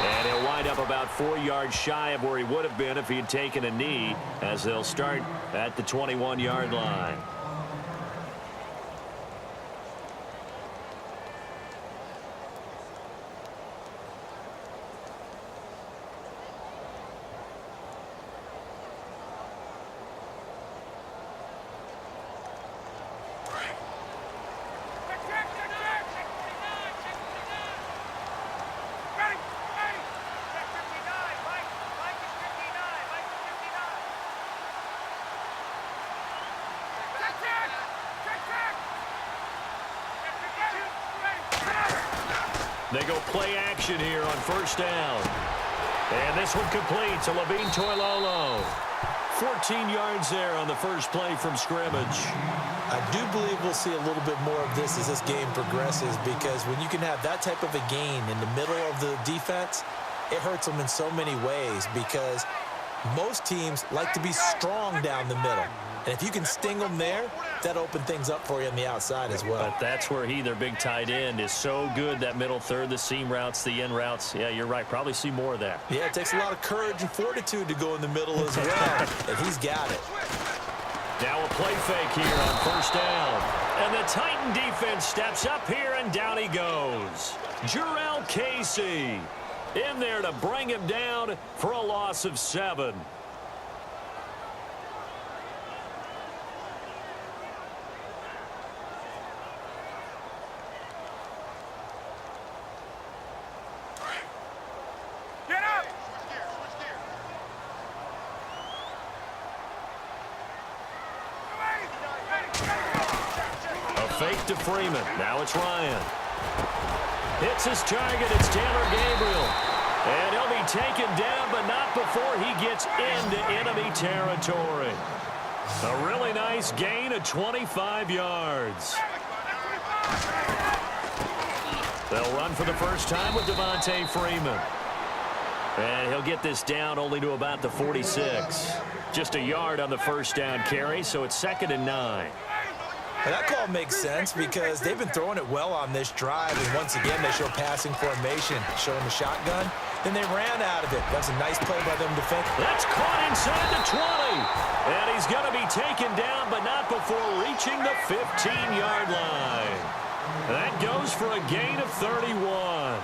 And he'll wind up about 4 yards shy of where he would have been if he had taken a knee, as they'll start at the 21-yard line. They go play action here on first down. And this one completes to Levine Toilolo. 14 yards there on the first play from scrimmage. I do believe we'll see a little bit more of this as this game progresses, because when you can have that type of a gain in the middle of the defense, it hurts them in so many ways, because most teams like to be strong down the middle. And if you can sting them there, that opens things up for you on the outside as well. But that's where their big tight end, is so good, that middle third, the seam routes, the in routes. Yeah, you're right. Probably see more of that. Yeah, it takes a lot of courage and fortitude to go in the middle as well, and he's got it. Now a play fake here on first down. And the Titan defense steps up here, and down he goes. Jarrell Casey in there to bring him down for a loss of 7. Fake to Freeman. Now it's Ryan. Hits his target. It's Taylor Gabriel. And he'll be taken down, but not before he gets into enemy territory. A really nice gain of 25 yards. They'll run for the first time with Devontae Freeman. And he'll get this down only to about the 46. Just a yard on the first down carry, so it's 2nd and 9. And that call makes sense, because they've been throwing it well on this drive, and once again they show passing formation, showing the shotgun. Then they ran out of it. That's a nice play by them defensively. That's caught inside the 20. And he's going to be taken down, but not before reaching the 15-yard line. That goes for a gain of 31.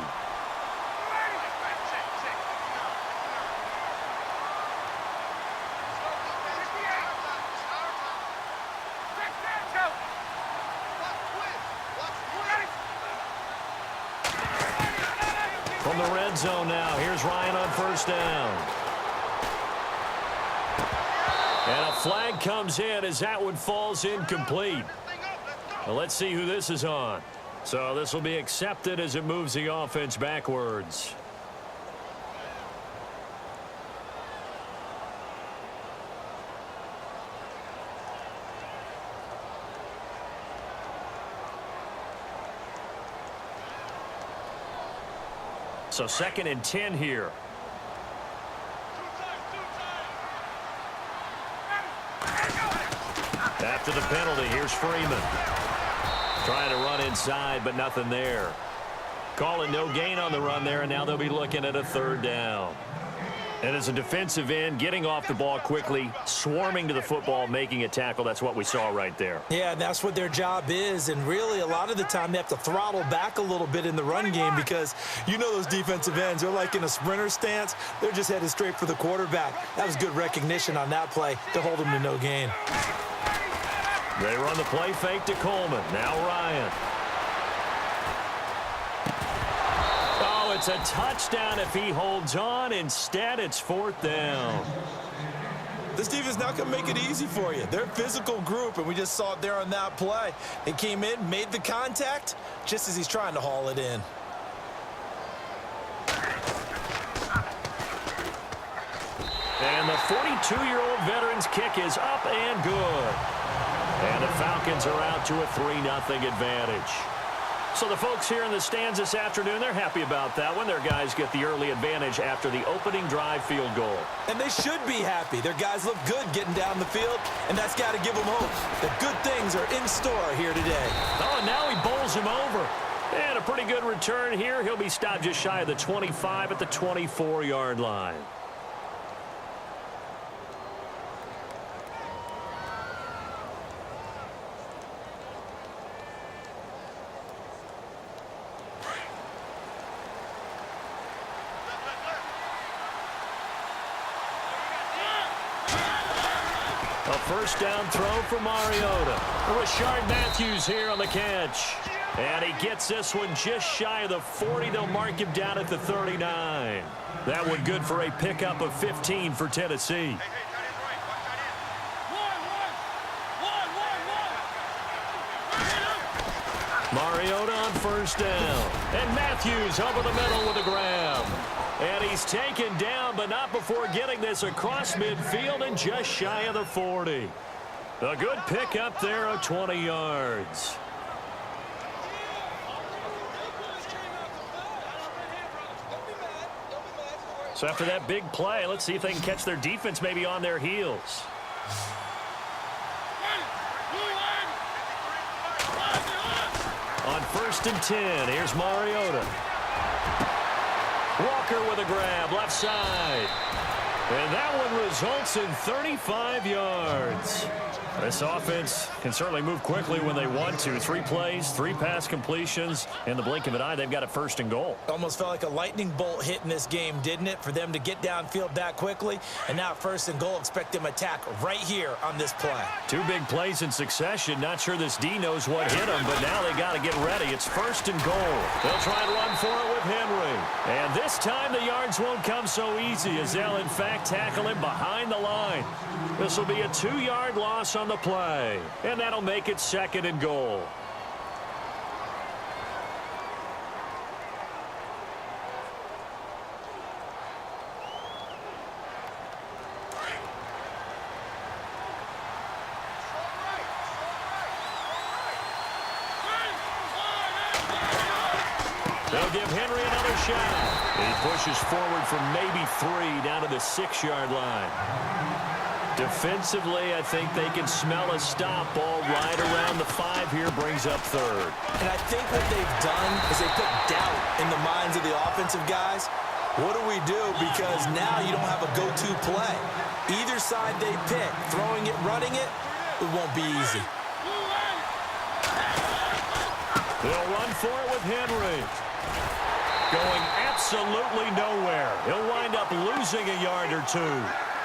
From the red zone now, here's Ryan on first down. And a flag comes in as that one falls incomplete. Well, let's see who this is on. So this will be accepted as it moves the offense backwards. So 2nd and 10 here. After the penalty, here's Freeman. Trying to run inside, but nothing there. Calling no gain on the run there, and now they'll be looking at a 3rd down. And as a defensive end, getting off the ball quickly, swarming to the football, making a tackle, that's what we saw right there. Yeah, that's what their job is, and really a lot of the time they have to throttle back a little bit in the run game, because you know those defensive ends, they're like in a sprinter stance. They're just headed straight for the quarterback. That was good recognition on that play to hold them to no gain. They run the play fake to Coleman. Now Ryan. Oh, it's a touchdown if he holds on. Instead, it's 4th down. This defense not going to make it easy for you. They're a physical group, and we just saw it there on that play. They came in, made the contact, just as he's trying to haul it in. And the 42-year-old veteran's kick is up and good. And the Falcons are out to a 3-0 advantage. So the folks here in the stands this afternoon, they're happy about that one. Their guys get the early advantage after the opening drive field goal. And they should be happy. Their guys look good getting down the field, and that's got to give them hope that good things are in store here today. Oh, and now he bowls him over. And a pretty good return here. He'll be stopped just shy of the 25 at the 24-yard line. A first down throw for Mariota. Rashard Matthews here on the catch. And he gets this one just shy of the 40. They'll mark him down at the 39. That one good for a pickup of 15 for Tennessee. Mariota on first down. And Matthews over the middle with a grab. And he's taken down, but not before getting this across midfield and just shy of the 40. A good pickup there of 20 yards. So after that big play, let's see if they can catch their defense maybe on their heels. On first and 10, here's Mariota. Walker with a grab, left side. And that one results in 35 yards. This offense can certainly move quickly when they want to. 3 plays, 3 pass completions. In the blink of an eye, they've got a first and goal. Almost felt like a lightning bolt hit in this game, didn't it? For them to get downfield that quickly. And now first and goal, expect them attack right here on this play. 2 big plays in succession. Not sure this D knows what hit them, but now they got to get ready. It's first and goal. They'll try and run for it with Henry. And this time the yards won't come so easy as they'll, in fact, tackle him behind the line. This will be a 2-yard loss on the play, and that'll make it second and goal. They'll give Henry another shot. He pushes forward from maybe 3 down to the 6-yard line. Defensively, I think they can smell a stop. Ball right around the 5 here, brings up third. And I think what they've done is they put doubt in the minds of the offensive guys. What do we do? Because now you don't have a go-to play. Either side they pick, throwing it, running it, it won't be easy. They'll run for it with Henry. Going absolutely nowhere. He'll wind up losing a yard or 2.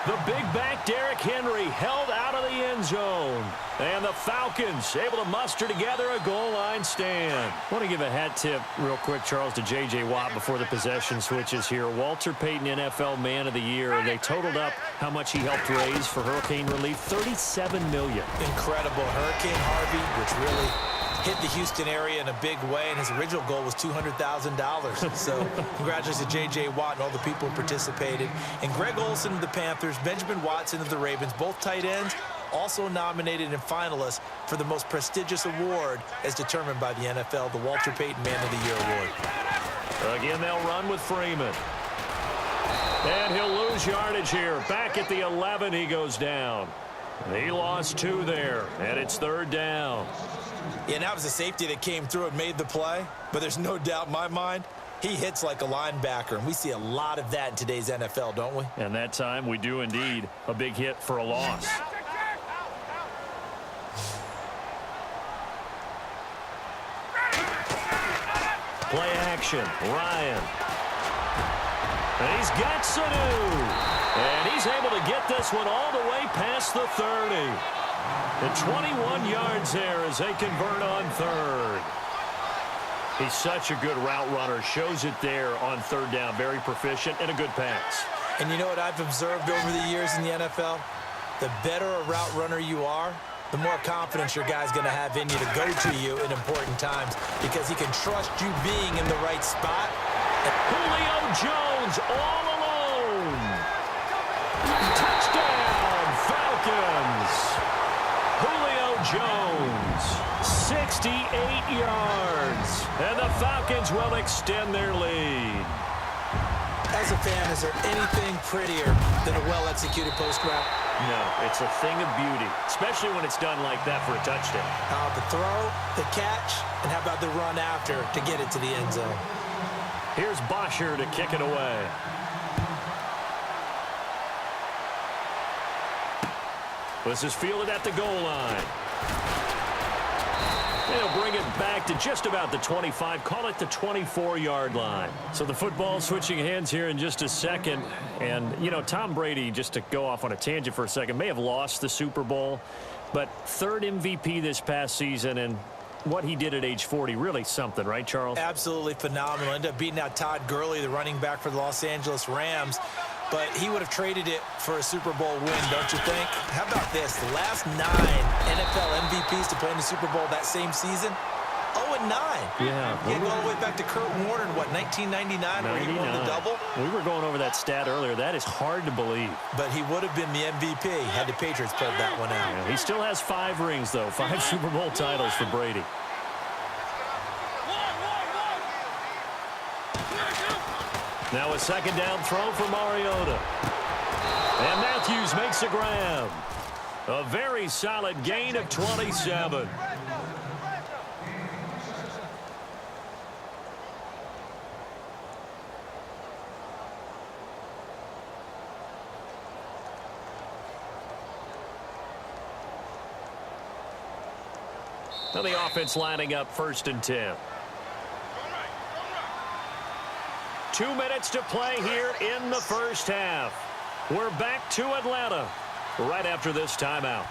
The big back Derrick Henry held out of the end zone. And the Falcons able to muster together a goal line stand. I want to give a hat tip real quick, Charles, to J.J. Watt before the possession switches here. Walter Payton, NFL Man of the Year, and they totaled up how much he helped raise for hurricane relief, $37 million. Incredible. Hurricane Harvey, which really hit the Houston area in a big way, and his original goal was $200,000. So congratulations to J.J. Watt and all the people who participated. And Greg Olsen of the Panthers, Benjamin Watson of the Ravens, both tight ends, also nominated and finalists for the most prestigious award as determined by the NFL, the Walter Payton Man of the Year Award. Again, they'll run with Freeman. And he'll lose yardage here. Back at the 11, he goes down. He lost 2 there, and it's third down. Yeah, and that was a safety that came through and made the play, but there's no doubt in my mind, he hits like a linebacker, and we see a lot of that in today's NFL, don't we? And that time we do indeed a big hit for a loss. Play action, Ryan. And he's got Sanu. And he's able to get this one all the way past the 30. The 21 yards there as they convert on third. He's such a good route runner. Shows it there on third down. Very proficient and a good pass. And you know what I've observed over the years in the NFL? The better a route runner you are, the more confidence your guy's going to have in you to go to you in important times because he can trust you being in the right spot. Julio Jones all alone. Touchdown, Falcons. Julio Jones, 68 yards. And the Falcons will extend their lead. As a fan, is there anything prettier than a well-executed post route? No, it's a thing of beauty, especially when it's done like that for a touchdown. The throw, the catch, and how about the run after to get it to the end zone? Here's Bosher to kick it away. This is fielded at the goal line. They'll bring it back to just about the 25, call it the 24-yard line. So the football switching hands here in just a second. And, you know, Tom Brady, just to go off on a tangent for a second, may have lost the Super Bowl, but third MVP this past season, and what he did at age 40, really something, right, Charles? Absolutely phenomenal. Ended up beating out Todd Gurley, the running back for the Los Angeles Rams. But he would have traded it for a Super Bowl win, don't you think? How about this? The last 9 NFL MVPs to play in the Super Bowl that same season, 0-9. Yeah. You go all the way back to Kurt Warner in, what, 1999, where he won the double? We were going over that stat earlier. That is hard to believe. But he would have been the MVP had the Patriots pulled that one out. Yeah, he still has 5 rings, though. 5 Super Bowl titles for Brady. Now a second down throw for Mariota. And Matthews makes a grab. A very solid gain of 27. Now the offense lining up 1st and 10. 2 minutes to play here in the first half. We're back to Atlanta right after this timeout.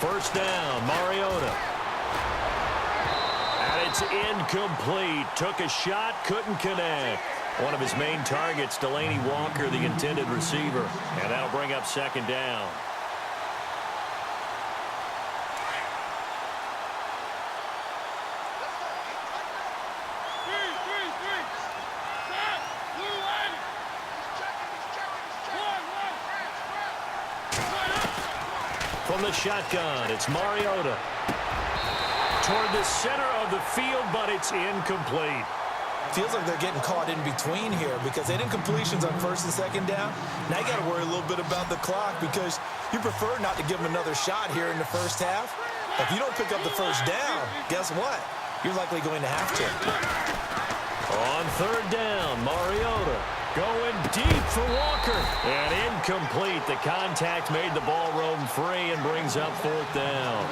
First down, Mariota. And it's incomplete. Took a shot, couldn't connect. One of his main targets, Delaney Walker, the intended receiver. And that'll bring up second down. From the shotgun, it's Mariota. Toward the center of the field, but it's incomplete. Feels like they're getting caught in between here because they did completions on 1st and 2nd down. Now you got to worry a little bit about the clock because you prefer not to give them another shot here in the first half. If you don't pick up the first down, guess what? You're likely going to have to. On 3rd down, Mariota going deep for Walker. And incomplete. The contact made the ball roam free and brings up 4th down.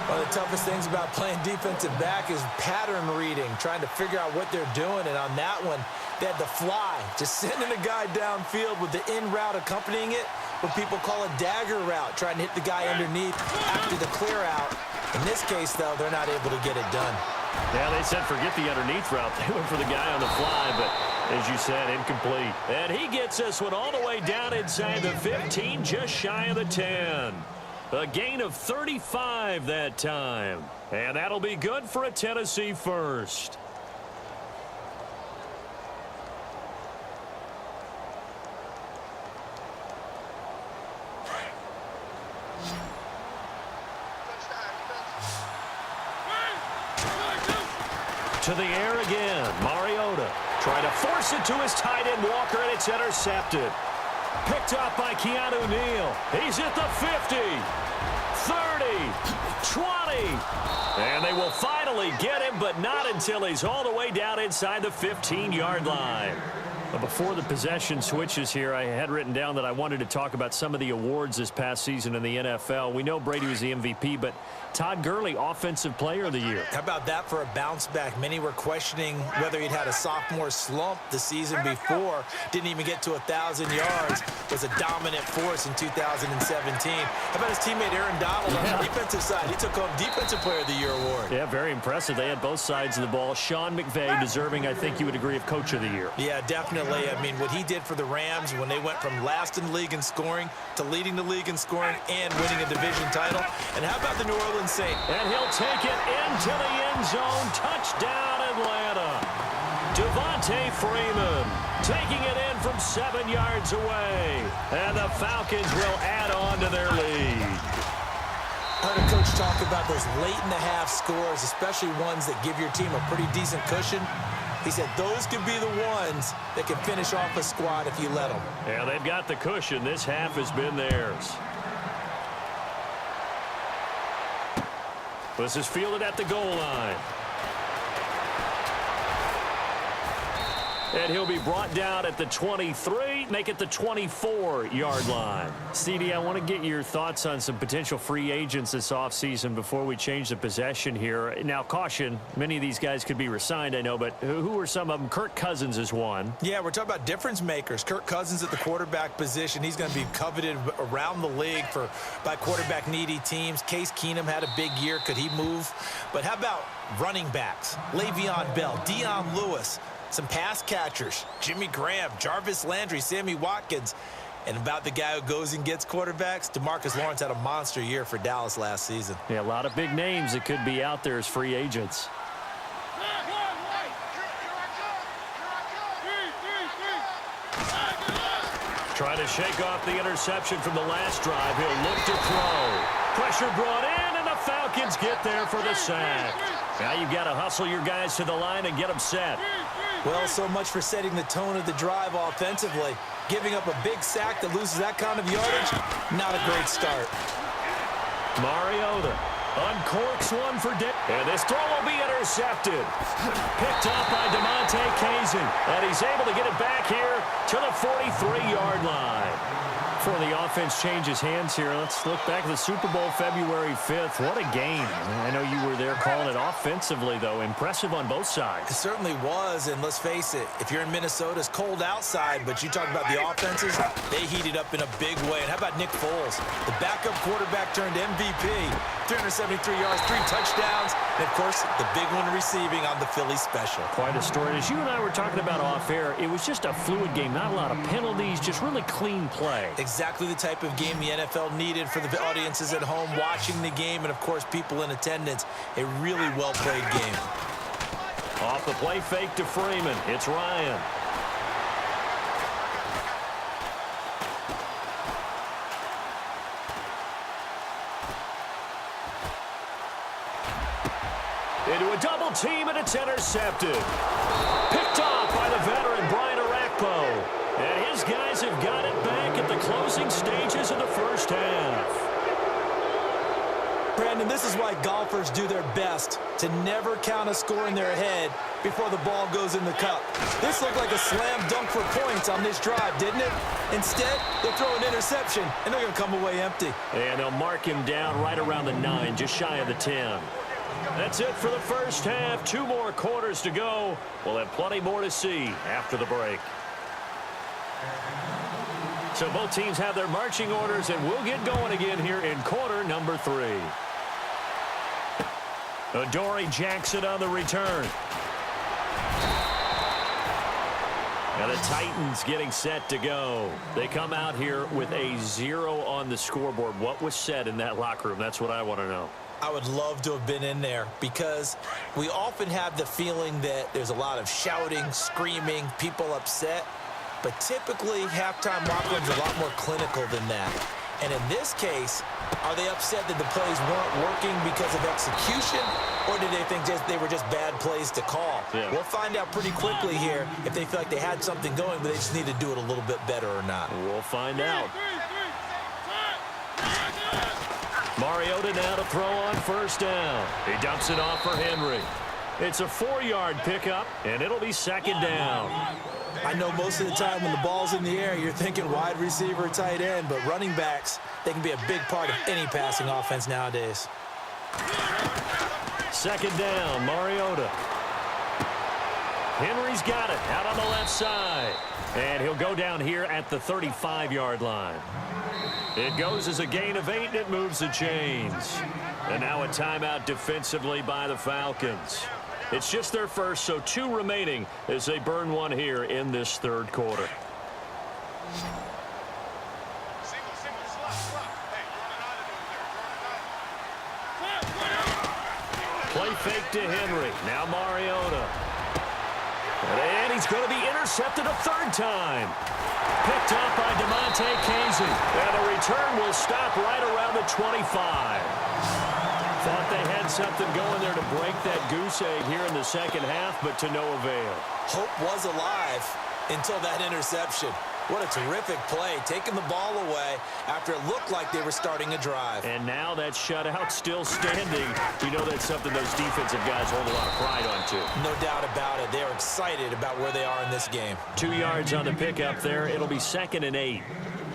One of the toughest things about playing defensive back is pattern reading, trying to figure out what they're doing. And on that one, they had the fly, just sending a guy downfield with the in route accompanying it, what people call a dagger route, trying to hit the guy underneath after the clear out. In this case, though, they're not able to get it done. Yeah, they said forget the underneath route. They went for the guy on the fly, but as you said, incomplete. And he gets this one all the way down inside the 15, just shy of the 10. A gain of 35 that time. And that'll be good for a Tennessee first. To the air again. Mariota trying to force it to his tight end Walker, and it's intercepted. Picked up by Keanu Neal. He's at the 50, 30, 20. And they will finally get him, but not until he's all the way down inside the 15-yard line. But before the possession switches here, I had written down that I wanted to talk about some of the awards this past season in the NFL. We know Brady was the MVP, but Todd Gurley, Offensive Player of the Year. How about that for a bounce back? Many were questioning whether he'd had a sophomore slump the season before. Didn't even get to 1,000 yards. Was a dominant force in 2017. How about his teammate Aaron Donald on the defensive side? He took home Defensive Player of the Year award. Yeah, very impressive. They had both sides of the ball. Sean McVay deserving, I think you would agree, of Coach of the Year. Yeah, definitely. I mean, what he did for the Rams when they went from last in the league in scoring to leading the league in scoring and winning a division title. And how about the New Orleans Saints? And he'll take it into the end zone. Touchdown, Atlanta. Devontae Freeman taking it in from 7 yards away. And the Falcons will add on to their lead. I heard a coach talk about those late-in-the-half scores, especially ones that give your team a pretty decent cushion. He said those could be the ones that can finish off a squad if you let them. Yeah, they've got the cushion. This half has been theirs. This is fielded at the goal line. And he'll be brought down at the 23, make it the 24-yard line. CD, I want to get your thoughts on some potential free agents this offseason before we change the possession here. Now, caution, many of these guys could be re-signed, I know, but who are some of them? Kirk Cousins is one. Yeah, we're talking about difference makers. Kirk Cousins at the quarterback position. He's going to be coveted around the league by quarterback-needy teams. Case Keenum had a big year. Could he move? But how about running backs? Le'Veon Bell, Dion Lewis. Some pass catchers, Jimmy Graham, Jarvis Landry, Sammy Watkins. And about the guy who goes and gets quarterbacks, DeMarcus Lawrence had a monster year for Dallas last season. Yeah, a lot of big names that could be out there as free agents. Trying to shake off the interception from the last drive. He'll look to throw. Pressure brought in, and the Falcons get there for the sack. Now you've got to hustle your guys to the line and get them set. Well, so much for setting the tone of the drive offensively. Giving up a big sack that loses that kind of yardage, not a great start. Mariota uncorks one for Dick. And this throw will be intercepted. Picked up by DeMonte Kazin. And he's able to get it back here to the 43-yard line. Before the offense changes hands here, let's look back at the Super Bowl February 5th. What a game. I know you were there calling it offensively, though. Impressive on both sides. It certainly was, and let's face it, if you're in Minnesota, it's cold outside, but you talk about the offenses, they heated up in a big way. And how about Nick Foles? The backup quarterback turned MVP. 373 yards, 3 touchdowns, and, of course, the big one receiving on the Philly special. Quite a story. As you and I were talking about off air, it was just a fluid game. Not a lot of penalties, just really clean play. Exactly the type of game the NFL needed for the audiences at home watching the game and, of course, people in attendance. A really well-played game. Off the play fake to Freeman. It's Ryan. Into a double team, and it's intercepted. Picked off by the veteran Brian Arakpo. And his guys have got it back at the closing stages of the first half. Brandon, this is why golfers do their best to never count a score in their head before the ball goes in the cup. This looked like a slam dunk for points on this drive, didn't it? Instead, they'll throw an interception, and they're going to come away empty. And they'll mark him down right around the 9, just shy of the 10. That's it for the first half. 2 more quarters to go. We'll have plenty more to see after the break. So both teams have their marching orders, and we'll get going again here in quarter number 3. Adoree Jackson on the return. Now the Titans getting set to go. They come out here with a 0 on the scoreboard. What was said in that locker room? That's what I want to know. I would love to have been in there because we often have the feeling that there's a lot of shouting, screaming, people upset. But typically, halftime locker rooms are a lot more clinical than that. And in this case, are they upset that the plays weren't working because of execution, or did they think they were just bad plays to call? Yeah. We'll find out pretty quickly here if they feel like they had something going, but they just need to do it a little bit better or not. We'll find out. Mariota now to throw on first down. He dumps it off for Henry. It's a 4-yard pickup, and it'll be second down. I know most of the time when the ball's in the air, you're thinking wide receiver, tight end, but running backs, they can be a big part of any passing offense nowadays. Second down, Mariota. Henry's got it out on the left side. And he'll go down here at the 35-yard line. It goes as a gain of 8, and it moves the chains. And now a timeout defensively by the Falcons. It's just their first, so 2 remaining as they burn one here in this third quarter. Play fake to Henry. Now Mariota. And he's going to be intercepted a 3rd time. Picked up by DeMonte Kazin. And the return will stop right around the 25. Thought they had something going there to break that goose egg here in the second half, but to no avail. Hope was alive until that interception. What a terrific play, taking the ball away after it looked like they were starting a drive. And now that shutout still standing. You know that's something those defensive guys hold a lot of pride on, too. No doubt about it. They're excited about where they are in this game. 2 yards on the pickup there. It'll be 2nd and 8.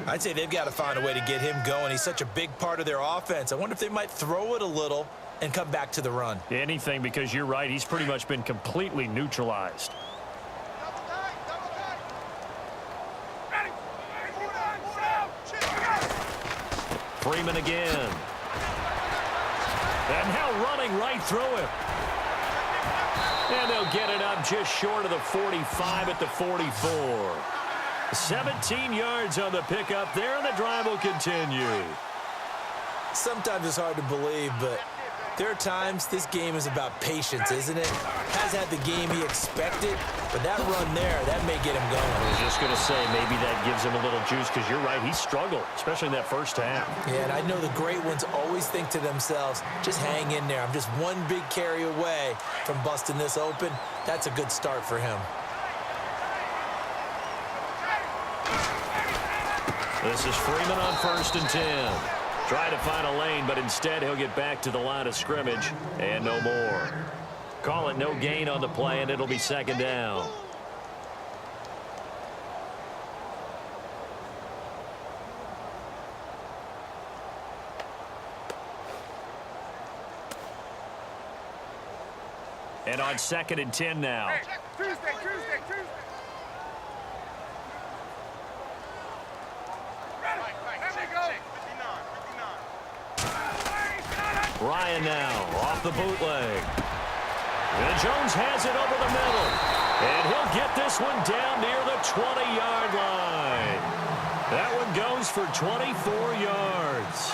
I'd say they've got to find a way to get him going. He's such a big part of their offense. I wonder if they might throw it a little and come back to the run. Anything, because you're right. He's pretty much been completely neutralized. Freeman again. And now running right through him. And they'll get it up just short of the 45 at the 44. 17 yards on the pickup there, and the drive will continue. Sometimes it's hard to believe, but there are times this game is about patience, isn't it? Has had the game he expected, but that run there, that may get him going. I was just going to say, maybe that gives him a little juice, because you're right, he struggled, especially in that first half. Yeah, and I know the great ones always think to themselves, just hang in there. I'm just one big carry away from busting this open. That's a good start for him. This is Freeman on 1st and 10. Try to find a lane, but instead he'll get back to the line of scrimmage and no more. Call it no gain on the play, and it'll be 2nd down. And on 2nd and 10 now. Hey, Tuesday. Ryan now off the bootleg. And Jones has it over the middle. And he'll get this one down near the 20-yard line. That one goes for 24 yards.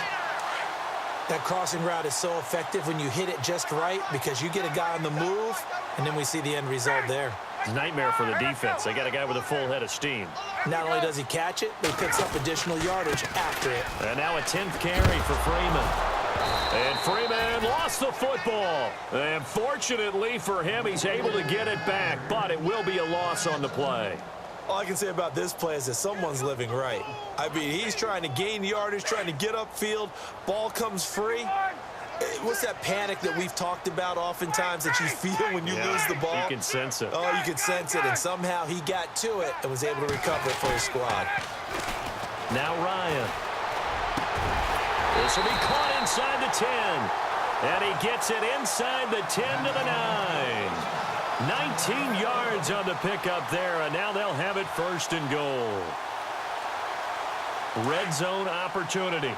That crossing route is so effective when you hit it just right because you get a guy on the move, and then we see the end result there. Nightmare for the defense. They got a guy with a full head of steam. Not only does he catch it, but he picks up additional yardage after it. And now a 10th carry for Freeman. And Freeman lost the football. And fortunately for him, he's able to get it back, but it will be a loss on the play. All I can say about this play is that someone's living right. I mean, he's trying to gain yardage, trying to get upfield. Ball comes free. What's that panic that we've talked about oftentimes that you feel when you lose the ball? You can sense it. Oh, you can sense it, and somehow he got to it and was able to recover it for his squad. Now Ryan. This will be caught inside the 10. And he gets it inside the 10 to the 9. 19 yards on the pickup there, and now they'll have it 1st and goal. Red zone opportunity.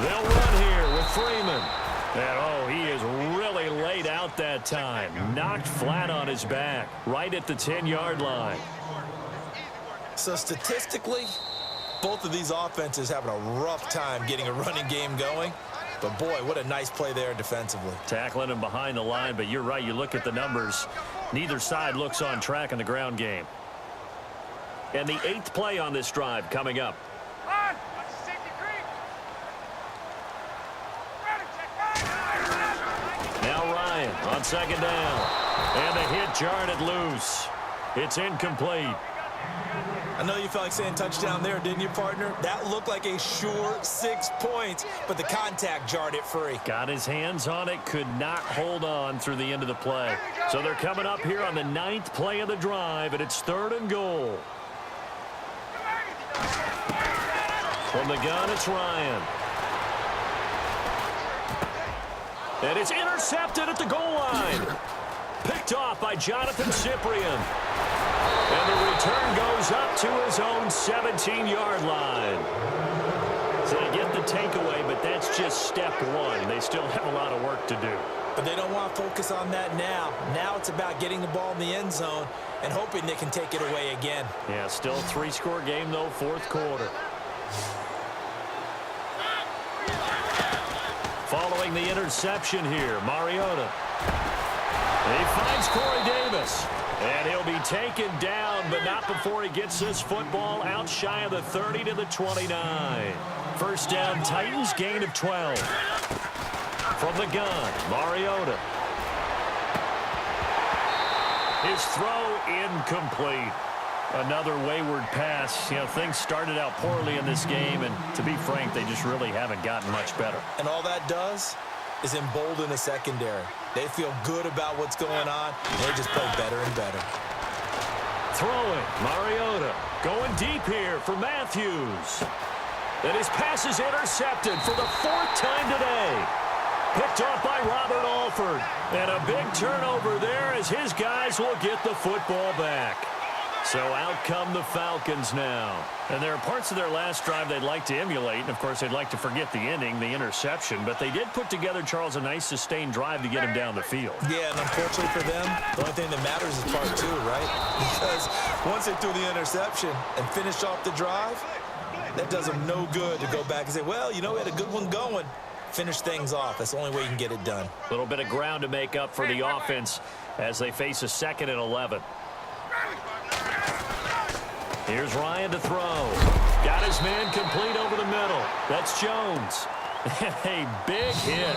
They'll run here with Freeman. And, oh, he is really laid out that time. Knocked flat on his back, right at the 10-yard line. So statistically, both of these offenses having a rough time getting a running game going. But, boy, what a nice play there defensively. Tackling him behind the line, but you're right. You look at the numbers. Neither side looks on track in the ground game. And the 8th play on this drive coming up. Now Ryan on 2nd down. And the hit jarred it loose. It's incomplete. I know you felt like saying touchdown there, didn't you, partner? That looked like a sure 6 points, but the contact jarred it free. Got his hands on it, could not hold on through the end of the play. So they're coming up here on the 9th play of the drive, and it's 3rd and goal. From the gun, it's Ryan. And it's intercepted at the goal line. Picked off by Jonathan Cyprien. And the return goes up to his own 17-yard line. So they get the takeaway, but that's just step one. They still have a lot of work to do. But they don't want to focus on that now. Now it's about getting the ball in the end zone and hoping they can take it away again. Yeah, still a 3-score game, though, 4th quarter. Following the interception here, Mariota. He finds Corey Davis. And he'll be taken down, but not before he gets this football out shy of the 30 to the 29. First down, Titans, gain of 12. From the gun, Mariota. His throw incomplete. Another wayward pass. You know, things started out poorly in this game, and to be frank, they just really haven't gotten much better. And all that does is embolden the secondary. They feel good about what's going on, and they just play better and better. Throwing, Mariota. Going deep here for Matthews. And his pass is intercepted for the 4th time today. Picked off by Robert Alford. And a big turnover there as his guys will get the football back. So out come the Falcons now. And there are parts of their last drive they'd like to emulate. And, of course, they'd like to forget the ending, the interception. But they did put together, Charles, a nice sustained drive to get him down the field. Yeah, and unfortunately for them, the only thing that matters is part 2, right? Because once they threw the interception and finished off the drive, that does them no good to go back and say, well, you know, we had a good one going. Finish things off. That's the only way you can get it done. A little bit of ground to make up for the offense as they face a 2nd and 11. Here's Ryan to throw. Got his man complete over the middle. That's Jones. A big hit.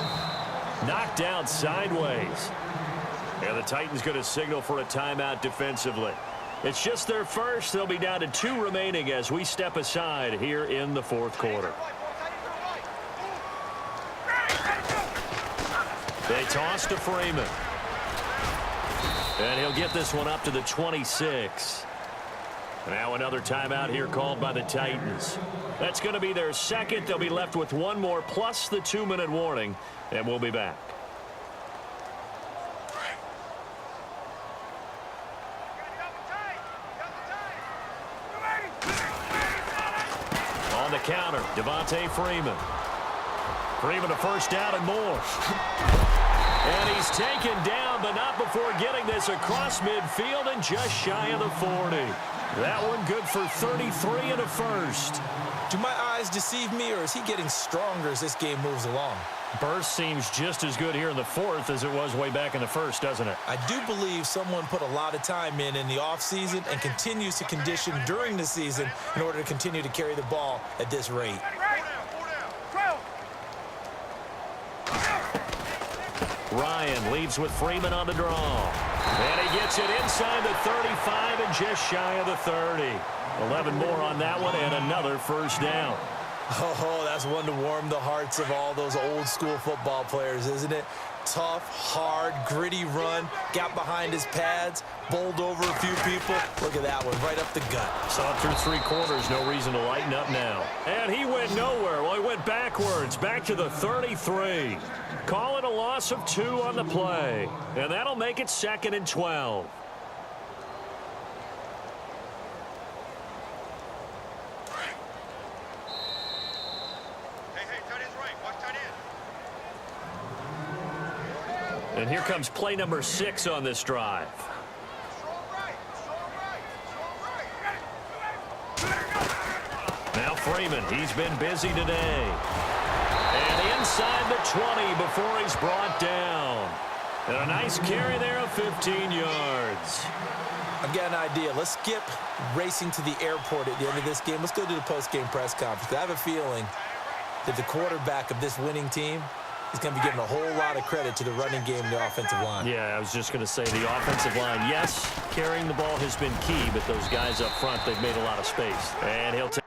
Knocked down sideways. And the Titans going to signal for a timeout defensively. It's just their first. They'll be down to 2 remaining as we step aside here in the 4th quarter. They toss to Freeman. And he'll get this one up to the 26. Now another timeout here called by the Titans. That's going to be their 2nd. They'll be left with 1 more plus the 2-minute warning. And we'll be back. On the counter, Devontae Freeman. Freeman a first down and more. And he's taken down, but not before getting this across midfield and just shy of the 40. That one good for 33 and a first. Do my eyes deceive me, or is he getting stronger as this game moves along? Burst seems just as good here in the 4th as it was way back in the 1st, doesn't it? I do believe someone put a lot of time in the offseason and continues to condition during the season in order to continue to carry the ball at this rate. Ryan leads with Freeman on the draw. And he gets it inside the 35 and just shy of the 30. 11 more on that one and another first down. Oh, that's one to warm the hearts of all those old school football players, isn't it? Tough, hard, gritty run, got behind his pads, bowled over a few people. Look at that one, right up the gut. Saw it through 3 quarters, no reason to lighten up now. And he went nowhere. Well, he went backwards, back to the 33. Call it a loss of 2 on the play. And that'll make it 2nd and 12. And here comes play number 6 on this drive. Now Freeman, he's been busy today. And inside the 20 before he's brought down. And a nice carry there of 15 yards. I've got an idea. Let's skip racing to the airport at the end of this game. Let's go to the post-game press conference. I have a feeling that the quarterback of this winning team is going to be giving a whole lot of credit to the running game and the offensive line. Yeah, I was just going to say the offensive line, yes, carrying the ball has been key, but those guys up front, they've made a lot of space. And he'll take